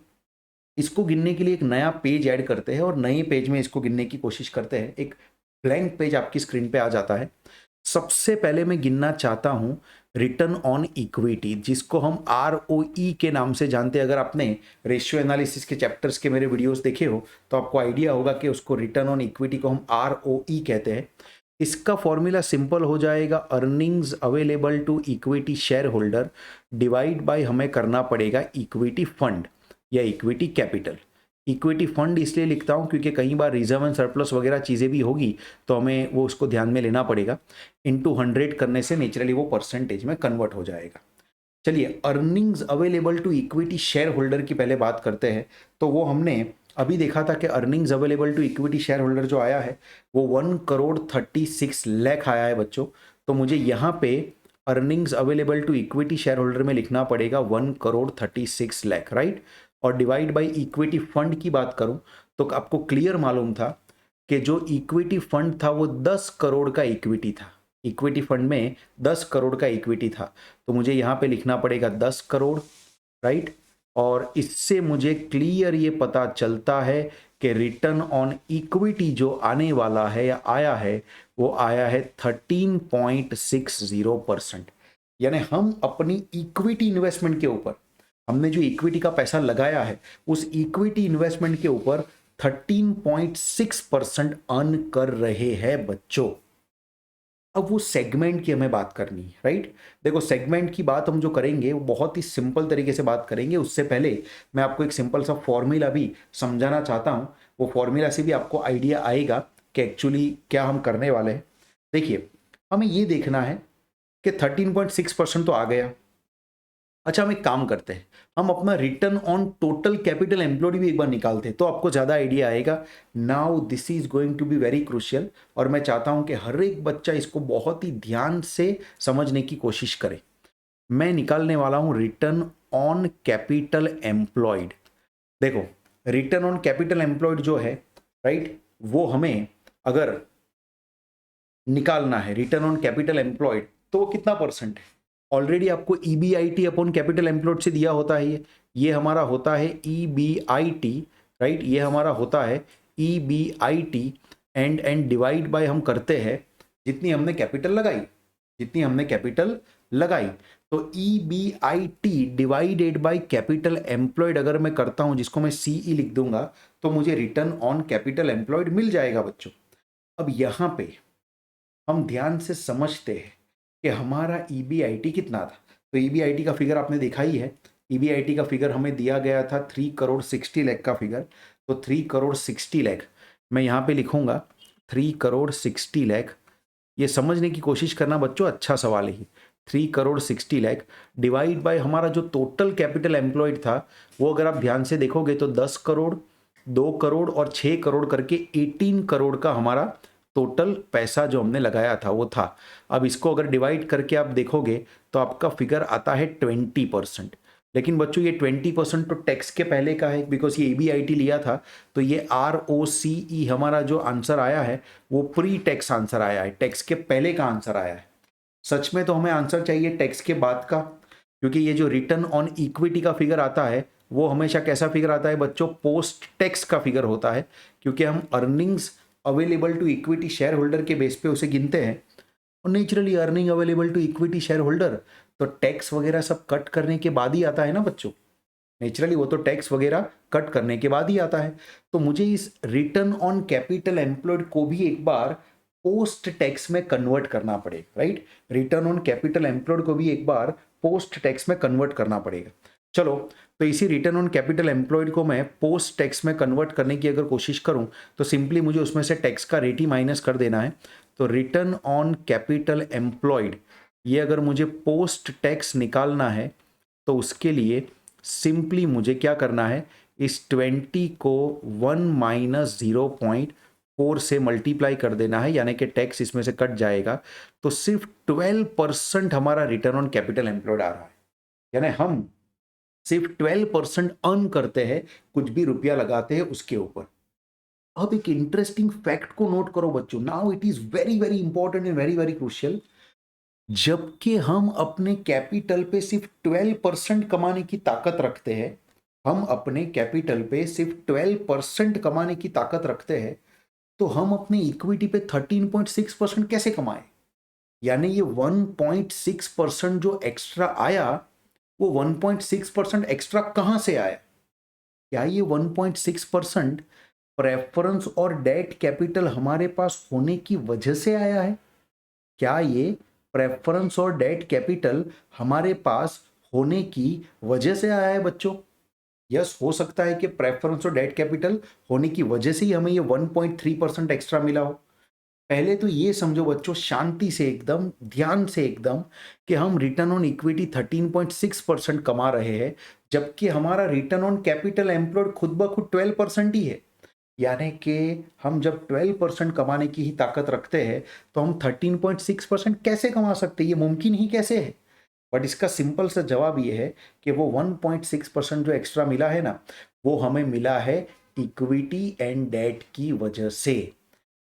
इसको गिनने के लिए एक नया पेज ऐड करते हैं और नए पेज में इसको गिनने की कोशिश करते हैं। एक ब्लैंक पेज आपकी स्क्रीन पे आ जाता है। सबसे पहले मैं गिनना चाहता हूं रिटर्न ऑन इक्विटी, जिसको हम ROE के नाम से जानते हैं। अगर आपने रेशियो एनालिसिस के चैप्टर्स के मेरे वीडियोस देखे हो तो आपको आइडिया होगा कि उसको रिटर्न ऑन इक्विटी को हम ROE कहते हैं। इसका फॉर्मूला सिंपल हो जाएगा, earnings available to equity share holder divide by हमें करना पड़ेगा इक्विटी फंड या इक्विटी कैपिटल। इक्विटी फंड इसलिए लिखता हूं क्योंकि कई बार रिजर्व एंड सरप्लस वगैरह चीज़ें भी होगी तो हमें वो उसको ध्यान में लेना पड़ेगा। इनटू 100 करने से नेचुरली वो परसेंटेज में कन्वर्ट हो जाएगा। चलिए earnings available to equity share holder की पहले बात करते हैं। तो वो हमने अभी देखा था कि earnings available to equity share holder जो आया है वो 1,36,00,000 आया है बच्चों। तो मुझे यहाँ पे earnings available to equity share holder में लिखना पड़ेगा 1,36,00,000, राइट। और डिवाइड बाय इक्विटी फंड की बात करूं तो आपको क्लियर मालूम था कि जो इक्विटी फंड था वो 10 करोड़ का इक्विटी था। इक्विटी फंड में 10 करोड़ का इक्विटी था तो मुझे यहाँ पे लिखना पड़ेगा 10 करोड़, राइट। और इससे मुझे क्लियर ये पता चलता है कि रिटर्न ऑन इक्विटी जो आने वाला है या आया है वो आया है 13.60%। यानी हम अपनी इक्विटी इन्वेस्टमेंट के ऊपर, हमने जो इक्विटी का पैसा लगाया है उस इक्विटी इन्वेस्टमेंट के ऊपर 13.6% अर्न कर रहे हैं बच्चों। अब वो सेगमेंट की हमें बात करनी है, राइट। देखो सेगमेंट की बात हम जो करेंगे वो बहुत ही सिंपल तरीके से बात करेंगे। उससे पहले मैं आपको एक सिंपल सा फॉर्मूला भी समझाना चाहता हूं। वो फॉर्मूला से भी आपको आइडिया आएगा कि एक्चुअली क्या हम करने वाले हैं। देखिए हमें ये देखना है कि 13.6% तो आ गया। अच्छा हम एक काम करते हैं, हम अपना return on total capital employed भी एक बार निकालते हैं तो आपको ज़्यादा आइडिया आएगा। Now this is going to be very crucial और मैं चाहता हूं कि हर एक बच्चा इसको बहुत ही ध्यान से समझने की कोशिश करे। मैं निकालने वाला हूं रिटर्न ऑन कैपिटल एम्प्लॉयड। देखो रिटर्न ऑन कैपिटल एम्प्लॉयड जो है, राइट, वो हमें अगर निकालना है रिटर्न ऑन कैपिटल एम्प्लॉयड तो वो कितना परसेंट है। ऑलरेडी आपको EBIT अपॉन कैपिटल एम्प्लॉयड से दिया होता है। ये हमारा होता है EBIT, राइट। ये हमारा होता है EBIT एंड डिवाइड बाय हम करते हैं जितनी हमने कैपिटल लगाई, जितनी हमने कैपिटल लगाई। तो EBIT divided by capital employed अगर मैं करता हूं, जिसको मैं CE लिख दूंगा, तो मुझे रिटर्न ऑन कैपिटल एम्प्लॉयड मिल जाएगा बच्चों। अब यहां पे हम ध्यान से समझते हैं कि हमारा EBIT कितना था। तो EBIT का फिगर आपने देखा ही है। EBIT का फिगर हमें दिया गया था 3 करोड़ 60 लाख का फिगर। तो 3 करोड़ 60 लाख मैं यहाँ पे लिखूंगा, 3 करोड़ 60 लाख। ये समझने की कोशिश करना बच्चों, अच्छा सवाल है। 3 करोड़ 60 लाख डिवाइड बाय हमारा जो टोटल कैपिटल एम्प्लॉयड था, वो अगर आप ध्यान से देखोगे तो 10 करोड़, 2 करोड़ और 6 करोड़ करके 18 करोड़ का हमारा टोटल पैसा जो हमने लगाया था वो था। अब इसको अगर डिवाइड करके आप देखोगे तो आपका फिगर आता है 20%। लेकिन बच्चों ये 20% तो टैक्स के पहले का है, बिकॉज ये EBIT लिया था। तो ये ROCE हमारा जो आंसर आया है वो प्री टैक्स आंसर आया है, टैक्स के पहले का आंसर आया है। सच में तो हमें आंसर चाहिए टैक्स के बाद का, क्योंकि ये जो रिटर्न ऑन इक्विटी का फिगर आता है वो हमेशा कैसा फिगर आता है बच्चों, पोस्ट टैक्स का फिगर होता है, क्योंकि हम earnings available to equity share holder के बेस पे उसे गिनते हैं। और naturally earning available to equity share holder तो टैक्स वगैरह सब कट करने के बाद ही आता है ना बच्चों। नेचुरली वो तो टैक्स वगैरह कट करने के बाद ही आता है। तो मुझे इस रिटर्न ऑन कैपिटल एम्प्लॉयड को भी एक बार पोस्ट टैक्स में कन्वर्ट करना पड़ेगा, right. Return on capital employed को भी एक बार पोस्ट टैक्स में कन्वर्ट करना पड़ेगा। चलो, तो इसी रिटर्न ऑन कैपिटल एम्प्लॉयड को मैं पोस्ट टैक्स में कन्वर्ट करने की अगर कोशिश करूं तो सिंपली मुझे उसमें से टैक्स का रेट ही माइनस कर देना है। तो रिटर्न ऑन कैपिटल एम्प्लॉयड ये अगर मुझे पोस्ट टैक्स निकालना है तो उसके लिए सिंपली मुझे क्या करना है, इस 20 को 1 माइनस 0.4 से मल्टीप्लाई कर देना है, यानी कि टैक्स इसमें से कट जाएगा। तो सिर्फ 12% हमारा रिटर्न ऑन कैपिटल एम्प्लॉयड आ रहा है, यानी हम सिर्फ 12% अर्न करते हैं, कुछ भी रुपया लगाते हैं उसके ऊपर। अब एक इंटरेस्टिंग फैक्ट को नोट करो बच्चों, now it is very very important and very very crucial. जबकि हम अपने कैपिटल पे सिर्फ 12% कमाने की ताकत रखते हैं, हम अपने कैपिटल पे सिर्फ 12% कमाने की ताकत रखते हैं, तो हम अपने इक्विटी पे 13.6% कैसे कमाए? यानी ये 1.6% जो एक्स्ट्रा आया, वो 1.6% एक्स्ट्रा कहां से आया? क्या ये 1.6% प्रेफरेंस और डेट कैपिटल हमारे पास होने की वजह से आया है? क्या ये प्रेफरेंस और डेट कैपिटल हमारे पास होने की वजह से आया है बच्चों? यस, हो सकता है कि प्रेफरेंस और डेट कैपिटल होने की वजह से ही हमें ये 1.3% एक्स्ट्रा मिला हो। पहले तो ये समझो बच्चों, शांति से एकदम, ध्यान से एकदम, कि हम रिटर्न ऑन इक्विटी 13.6% कमा रहे हैं, जबकि हमारा रिटर्न ऑन कैपिटल एम्प्लॉयड खुद ब खुद 12% ही है। यानी कि हम जब 12% कमाने की ही ताकत रखते हैं तो हम 13.6% कैसे कमा सकते हैं? ये मुमकिन ही कैसे है? बट इसका सिंपल सा जवाब ये है कि वो 1.6% जो एक्स्ट्रा मिला है ना, वो हमें मिला है इक्विटी एंड डेट की वजह से।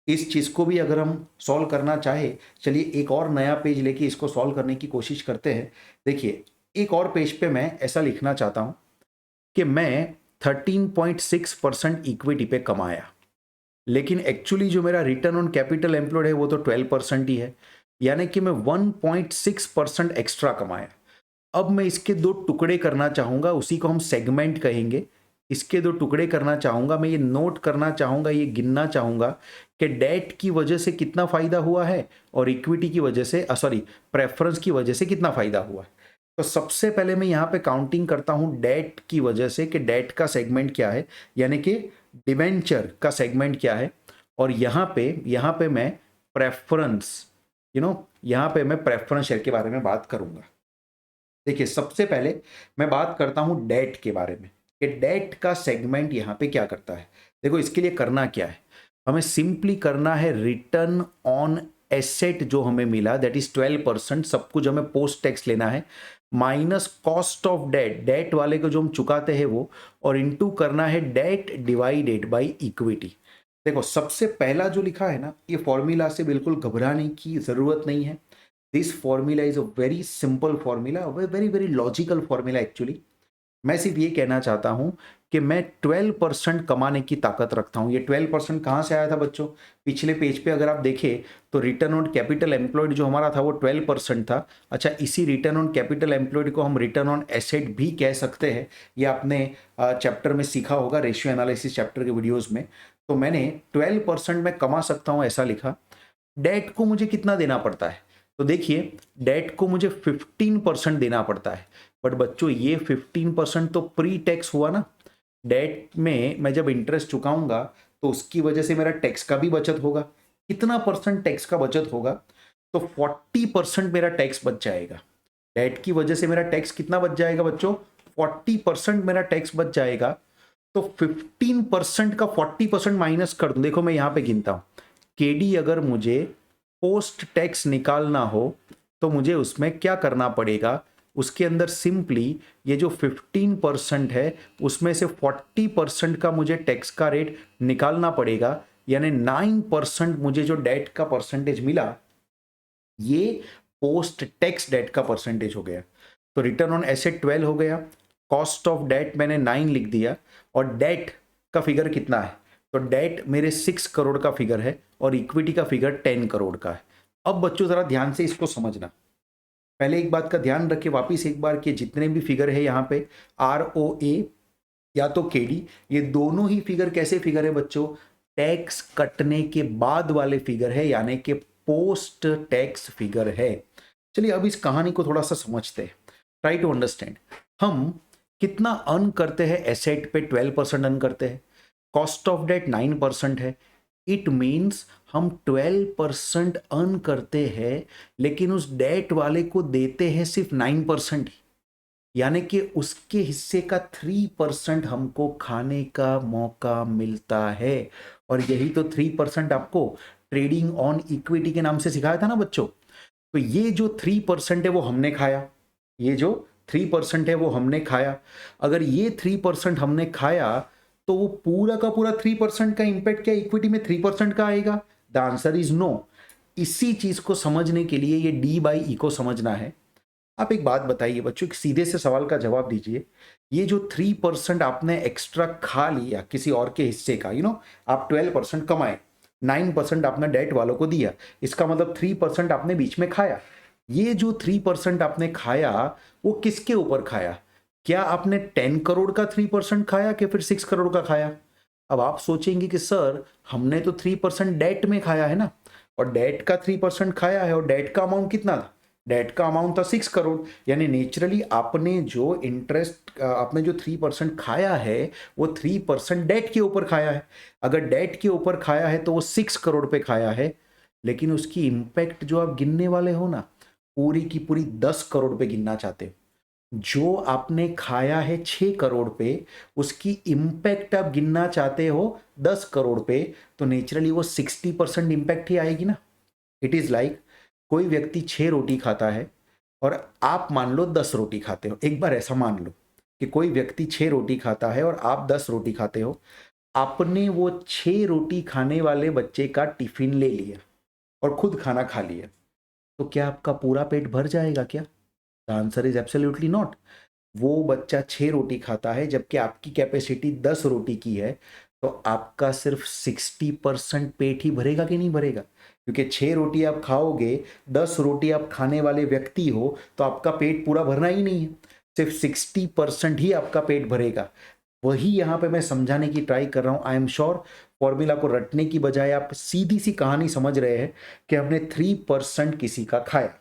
इस चीज को भी अगर हम सॉल्व करना चाहे, चलिए एक और नया पेज लेके इसको सॉल्व करने की कोशिश करते हैं। देखिए, एक और पेज पे मैं ऐसा लिखना चाहता हूं कि मैं 13.6% इक्विटी पे कमाया, लेकिन एक्चुअली जो मेरा रिटर्न ऑन कैपिटल एम्प्लॉयड है वो तो 12% ही है, यानी कि मैं 1.6% एक्स्ट्रा कमाया। अब मैं इसके दो टुकड़े करना चाहूंगा, उसी को हम सेगमेंट कहेंगे। इसके दो टुकड़े करना चाहूंगा, मैं ये नोट करना चाहूंगा, ये गिनना चाहूंगा कि डेट की वजह से कितना फायदा हुआ है और इक्विटी की वजह से, सॉरी, प्रेफरेंस की वजह से कितना फायदा हुआ है। तो सबसे पहले मैं यहाँ पे काउंटिंग करता हूँ डेट की वजह से कि डेट का सेगमेंट क्या है, यानी कि डिबेंचर का सेगमेंट क्या है। और यहाँ पे मैं प्रेफरेंस, यहाँ पे मैं प्रेफरेंस शेयर के बारे में बात करूंगा। देखिए, सबसे पहले मैं बात करता हूं डेट के बारे में कि डेट का सेगमेंट यहां पे क्या करता है। देखो, इसके लिए करना क्या है, हमें सिंपली करना है रिटर्न ऑन एसेट जो हमें मिला, दैट इज 12%, सब कुछ हमें पोस्ट टैक्स लेना है, minus cost of debt, debt वाले को जो हम चुकाते हैं वो, और इनटू करना है डेट डिवाइडेड बाय इक्विटी। देखो, सबसे पहला जो लिखा है ना, ये फॉर्मूला से बिल्कुल घबराने की जरूरत नहीं है। This formula is a very simple formula, very very logical formula actually. मैं सिर्फ ये कहना चाहता हूं कि मैं 12% कमाने की ताकत रखता हूं। ये 12% कहां से आया था बच्चों? पिछले पेज पे अगर आप देखें तो रिटर्न ऑन कैपिटल एम्प्लॉयड जो हमारा था वो 12% था। अच्छा, इसी रिटर्न ऑन कैपिटल एम्प्लॉयड को हम रिटर्न ऑन एसेट भी कह सकते हैं। ये आपने चैप्टर में सीखा होगा, रेशियो एनालिसिस चैप्टर के वीडियोज में। तो मैंने 12% में कमा सकता हूं ऐसा लिखा। डेट को मुझे कितना देना पड़ता है? तो देखिए, डेट को मुझे 15% देना पड़ता है। बट बच्चों ये 15% तो प्री टैक्स हुआ ना। डेट में मैं जब इंटरेस्ट चुकाऊंगा तो उसकी वजह से मेरा टैक्स का भी बचत होगा। कितना परसेंट टैक्स का बचत होगा? तो 40% मेरा टैक्स बच जाएगा। डेट की वजह से मेरा टैक्स कितना बच जाएगा बच्चों? 40% मेरा टैक्स बच जाएगा। तो 15% का 40% माइनस कर दूं। देखो मैं यहां पे गिनता हूं। केडी अगर मुझे पोस्ट टैक्स निकालना हो तो मुझे उसमें क्या करना पड़ेगा? उसके अंदर सिंपली ये जो 15% है उसमें से 40% का मुझे टैक्स का रेट निकालना पड़ेगा। यानी 9% मुझे जो डेट का परसेंटेज मिला ये पोस्ट टैक्स डेट का परसेंटेज हो गया। तो रिटर्न ऑन एसेट 12 हो गया, कॉस्ट ऑफ डेट मैंने 9 लिख दिया, और डेट का फिगर कितना है? तो डेट मेरे 6 करोड़ का फिगर है और इक्विटी का फिगर 10 करोड़ का है। अब बच्चों जरा ध्यान से इसको समझना। पहले एक बात का ध्यान रखें वापिस एक बार कि जितने भी फिगर है यहाँ पे ROA या तो केडी, ये दोनों ही फिगर कैसे फिगर है बच्चों? टैक्स कटने के बाद वाले फिगर है, यानी कि पोस्ट टैक्स फिगर है। चलिए अब इस कहानी को थोड़ा सा समझते हैं। Try to understand. हम कितना अर्न करते हैं? एसेट पे 12% अर्न करते हैं, कॉस्ट ऑफ डेट 9% है। इट मीन्स हम 12% अर्न करते हैं, लेकिन उस डेट वाले को देते हैं सिर्फ 9%, यानी कि उसके हिस्से का 3% हमको खाने का मौका मिलता है। और यही तो 3% आपको ट्रेडिंग ऑन इक्विटी के नाम से सिखाया था ना बच्चों। तो ये जो 3% है वो हमने खाया, ये जो 3% है वो हमने खाया। अगर ये 3% हमने खाया तो वो पूरा का पूरा 3% का इंपैक्ट क्या इक्विटी में 3% का आएगा? The answer is no. इसी चीज को समझने के लिए ये D/E को समझना है। आप एक बात बताइए बच्चों, एक सीधे से सवाल का जवाब दीजिए। ये जो 3% आपने एक्स्ट्रा खा लिया किसी और के हिस्से का, आप 12% कमाए, 9% आपने डेट वालों को दिया, इसका मतलब 3% आपने बीच में खाया। ये जो 3% आपने खाया वो किसके ऊपर खाया? क्या आपने 10 करोड़ का 3% खाया कि फिर 6 करोड़ का खाया? अब आप सोचेंगे कि सर हमने तो 3% डेट में खाया है ना, और डेट का 3% खाया है, और डेट का अमाउंट कितना था? डेट का अमाउंट था 6 करोड़। यानी नेचुरली आपने जो इंटरेस्ट, आपने जो 3% खाया है वो 3% डेट के ऊपर खाया है। अगर डेट के ऊपर खाया है तो वो 6 करोड़ पे खाया है, लेकिन उसकी इंपैक्ट जो आप गिनने वाले हो ना, पूरी की पूरी 10 करोड़ पे गिनना चाहते हो। जो आपने खाया है 6 करोड़ पे, उसकी इंपैक्ट आप गिनना चाहते हो 10 करोड़ पे, तो नेचुरली वो 60% इंपैक्ट ही आएगी ना। इट इज लाइक कोई व्यक्ति 6 रोटी खाता है और आप मान लो 10 रोटी खाते हो। एक बार ऐसा मान लो कि कोई व्यक्ति 6 रोटी खाता है और आप 10 रोटी खाते हो। आपने वो 6 रोटी खाने वाले बच्चे का टिफिन ले लिया और खुद खाना खा लिया, तो क्या आपका पूरा पेट भर जाएगा क्या? The answer is absolutely not. वो बच्चा 6 रोटी खाता है जबकि आपकी कैपेसिटी 10 रोटी की है, तो आपका सिर्फ 60% पेट ही भरेगा कि नहीं भरेगा? क्योंकि 6 रोटी आप खाओगे, 10 रोटी आप खाने वाले व्यक्ति हो, तो आपका पेट पूरा भरना ही नहीं है, सिर्फ 60% ही आपका पेट भरेगा। वही यहाँ पे मैं समझाने की ट्राई कर रहा हूँ। आई एम श्योर फॉर्मूला को रटने की बजाय आप सीधी सी कहानी समझ रहे हैं कि हमने 3% किसी का खाया,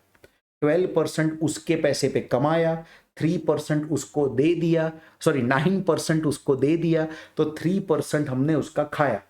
12% उसके पैसे पे कमाया, 3% उसको दे दिया, सॉरी 9% उसको दे दिया, तो 3% हमने उसका खाया।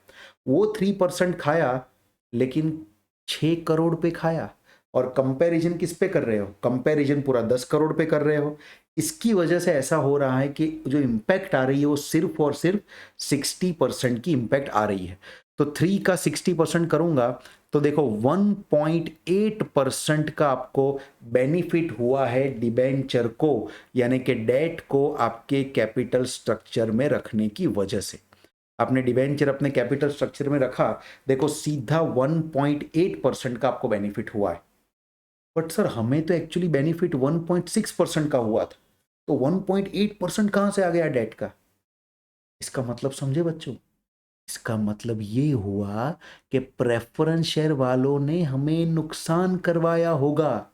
वो 3% खाया, लेकिन 6 करोड़ पे खाया। और कंपैरिजन किस पे कर रहे हो? कंपैरिजन पूरा 10 करोड़ पे कर रहे हो। इसकी वजह से ऐसा हो रहा है कि जो इंपैक्ट आ रही है वो सिर्फ और सिर्फ 60% की इंपैक्ट आ रही है। तो 3 का 60% करूंगा तो देखो 1.8% का आपको बेनिफिट हुआ है डिबेंचर को, यानी कि डेट को आपके कैपिटल स्ट्रक्चर में रखने की वजह से। आपने डिबेंचर अपने कैपिटल स्ट्रक्चर में रखा, देखो सीधा 1.8% का आपको बेनिफिट हुआ है। बट सर हमें तो एक्चुअली बेनिफिट 1.6% का हुआ था, तो 1.8% कहां से आ गया डेट का? इसका मतलब समझे बच्चों? इसका मतलब ये हुआ कि प्रेफरेंस शेयर वालों ने हमें नुकसान करवाया होगा।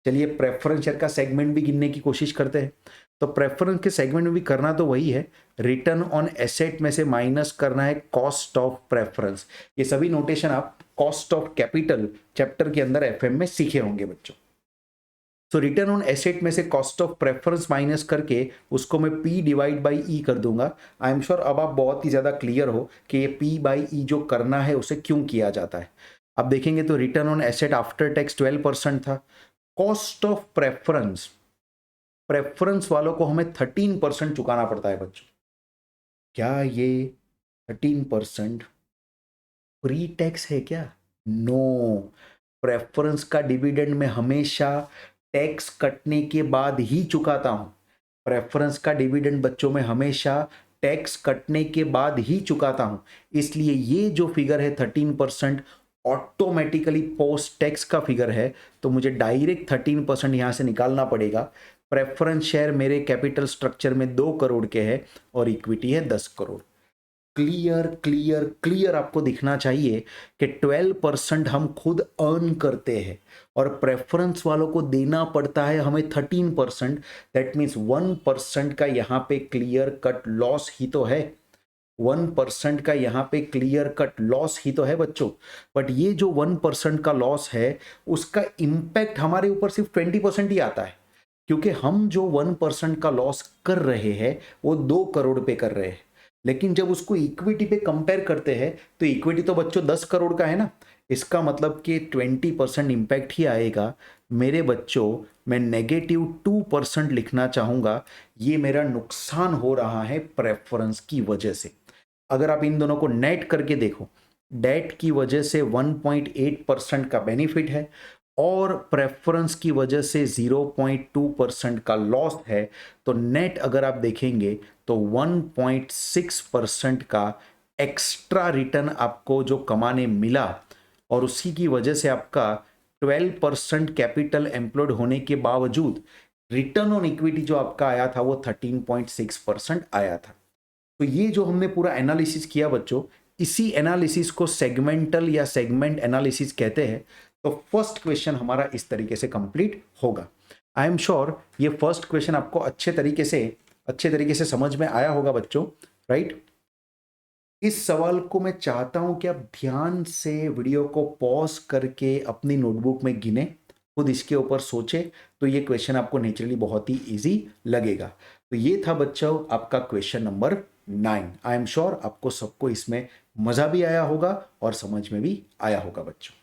चलिए प्रेफरेंस शेयर का सेगमेंट भी गिनने की कोशिश करते हैं। तो प्रेफरेंस के सेगमेंट में भी करना तो वही है, रिटर्न ऑन एसेट में से माइनस करना है कॉस्ट ऑफ प्रेफरेंस। ये सभी नोटेशन आप कॉस्ट ऑफ कैपिटल चैप्टर के अंदर एफएम में सीखे होंगे बच्चों। तो रिटर्न ऑन एसेट में से कॉस्ट ऑफ प्रेफरेंस माइनस करके उसको मैं P डिवाइड बाई ई कर दूंगा। आई एम श्योर अब आप बहुत ही ज्यादा क्लियर हो कि ये P बाई ई जो करना है उसे क्यों किया जाता है। अब देखेंगे तो return on asset after tax 12% था। कॉस्ट ऑफ प्रेफरेंस, प्रेफरेंस वालों को हमें 13% चुकाना पड़ता है बच्चों। क्या ये 13% प्री टैक्स है क्या? नो। प्रेफरेंस का डिविडेंड में हमेशा टैक्स कटने के बाद ही चुकाता हूं। प्रेफरेंस का डिविडेंड बच्चों में हमेशा टैक्स कटने के बाद ही चुकाता हूं। इसलिए ये जो फिगर है 13% ऑटोमेटिकली पोस्ट टैक्स का फिगर है, तो मुझे डायरेक्ट 13% यहां से निकालना पड़ेगा। प्रेफरेंस शेयर मेरे कैपिटल स्ट्रक्चर में 2 करोड़ के है और इक्विटी है 10 करोड़। क्लियर क्लियर क्लियर आपको दिखना चाहिए कि 12% हम खुद अर्न करते हैं और प्रेफरेंस वालों को देना पड़ता है हमें 13%। दैट मीन्स 1% का यहाँ पे क्लियर कट लॉस ही तो है। 1% का यहाँ पे क्लियर कट लॉस ही तो है बच्चों। बट ये जो 1% का लॉस है उसका इंपैक्ट हमारे ऊपर सिर्फ 20% ही आता है, क्योंकि हम जो 1% का लॉस कर रहे हैं वो 2 करोड़ पे कर रहे हैं। लेकिन जब उसको इक्विटी पे कंपेयर करते हैं तो इक्विटी तो बच्चों 10 करोड़ का है ना, इसका मतलब कि 20% इंपैक्ट ही आएगा। मेरे बच्चों मैं -2% लिखना चाहूंगा। ये मेरा नुकसान हो रहा है प्रेफरेंस की वजह से। अगर आप इन दोनों को नेट करके देखो, डेट की वजह से 1.8% का बेनिफिट है और प्रेफरेंस की वजह से 0.2% का लॉस है, तो नेट अगर आप देखेंगे तो 1.6% का एक्स्ट्रा रिटर्न आपको जो कमाने मिला और उसी की वजह से आपका 12% कैपिटल एम्प्लॉयड होने के बावजूद रिटर्न ऑन इक्विटी जो आपका आया था वो 13.6% आया था। तो ये जो हमने पूरा एनालिसिस किया बच्चों, इसी एनालिसिस को सेगमेंटल या सेगमेंट एनालिसिस कहते हैं। तो फर्स्ट क्वेश्चन हमारा इस तरीके से कंप्लीट होगा। आई एम श्योर ये फर्स्ट क्वेश्चन आपको अच्छे तरीके से समझ में आया होगा बच्चों, राइट? इस सवाल को मैं चाहता हूं कि आप ध्यान से वीडियो को पॉज करके अपनी नोटबुक में गिने, खुद इसके ऊपर सोचे, तो ये क्वेश्चन आपको नेचुरली बहुत ही इजी लगेगा। तो ये था बच्चों आपका question number 9। I am sure आपको सबको इसमें मजा भी आया होगा और समझ में भी आया होगा बच्चों।